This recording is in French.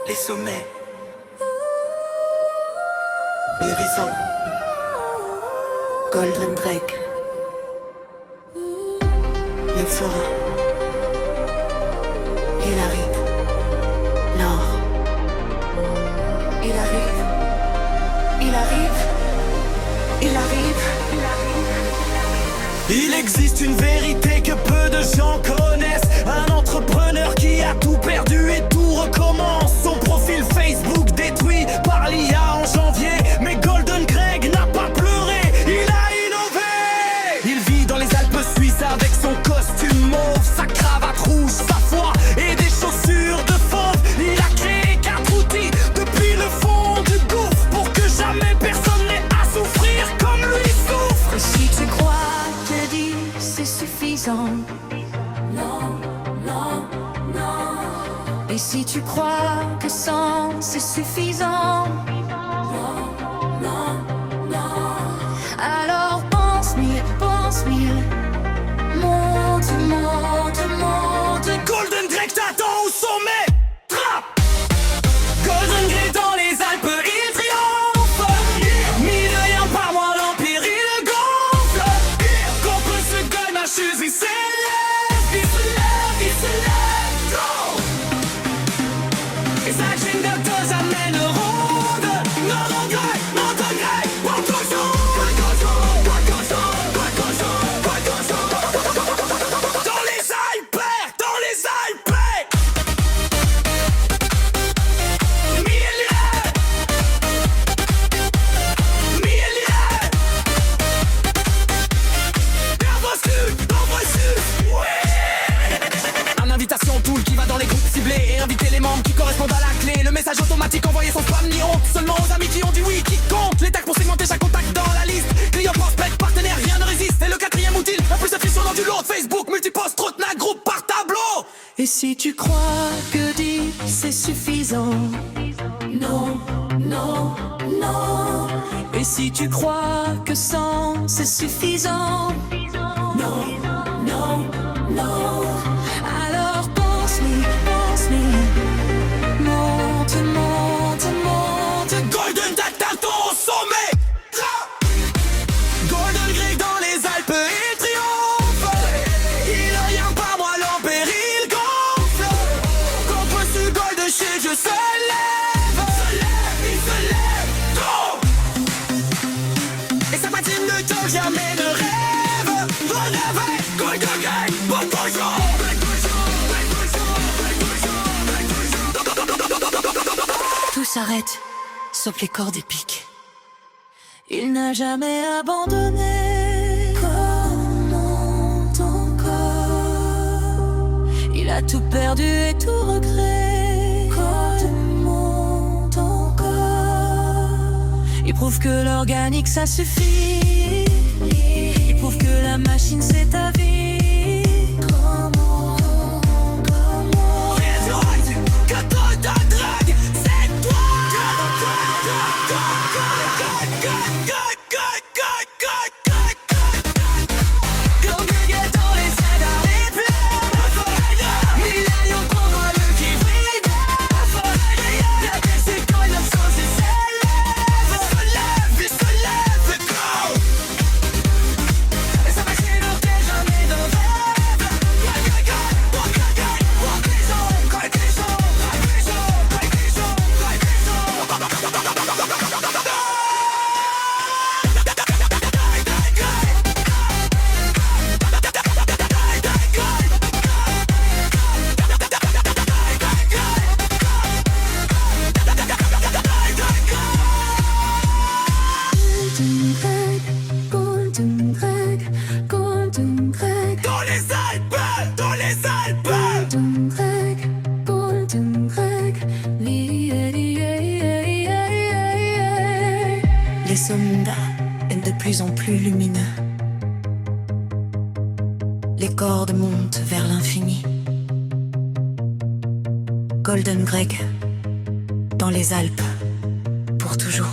les sommets, Horizon, Golden Drake, le flora, il arrive, l'or, il arrive, il arrive, il arrive, il arrive. Il existe une vérité que peu de gens connaissent. Un entrepreneur qui a tout perdu et tout recommence. Son profil Facebook détruit par l'IA en janvier. Mais Golden Greg n'a pas pleuré, il a innové. Il vit dans les Alpes suisses avec son costume mauve, sa cravate rouge, sa foi et des chaussures de fauve. Il a créé 4 outils depuis le fond du gouffre pour que jamais personne n'ait à souffrir comme lui souffre. Et si tu crois que 10 c'est suffisant, non, non, non. Et si tu crois que 100 c'est suffisant, non, non, non. Alors pense mille, monte, monte, monte. Golden Greg t'attend au sommet. Trap. Golden Greg dans les Alpes, il triomphe. 1000 liens par mois, l'empire il gonfle. Contre ce gold, ma chute, il s'élève, il se lève, il se lève. Go. Et sa chaîne de jamais ne ronde. Non, non, Greg, non, non, Greg. What goes on? What goes on? What goes on? What goes on? What goes on? Dans les Alpes, dans les Alpes. Un invitation pool qui va dans les groupes ciblés et inviter les membres qui correspondent à la clé. Le message automatique envoyé sans spam ni honte, seulement aux amis qui ont dit oui qui compte. Les tags pour segmenter chaque contact dans la liste. Client, prospect, partenaire, rien ne résiste. Et le 4e outil, la plus affichant du lot. Facebook, multipost, Trotna, groupe par tableau. Et si tu crois que 10 c'est suffisant, non, non, non. Et si tu crois que 100 c'est suffisant, non, non, non. Alors pense mille, monte, monte, monte. Golden t'attend au sommet. Golden Greg dans les Alpes, il triomphe. Il a rien par moi, l'empire il gonfle. Contre ce gold chez je se lève. Il se lève, go. Et sa patine ne tombe jamais de rêve. Relevé, Golden Greg, bon bonjour. Tout s'arrête, sauf les cordes épiques. Il n'a jamais abandonné. Commente encore. Il a tout perdu et tout regret. Commente encore. Il prouve que l'organique ça suffit. Il prouve que la machine c'est ta vie. Que trop de drague, c'est toi. Golden Greg dans les ailes à replay. Millennium pour moi le qui brille. La baisse c'est quand il absence et s'élève. Il se lève, go. Et ça va chez nous t'es jamais de rêve. Golden Greg, Golden Greg. Dans les Alpes, dans les Alpes. Golden Greg, Golden Greg. Les soldats est de plus en plus lumineux. Les cordes montent vers l'infini. Golden Greg, dans les Alpes, pour toujours.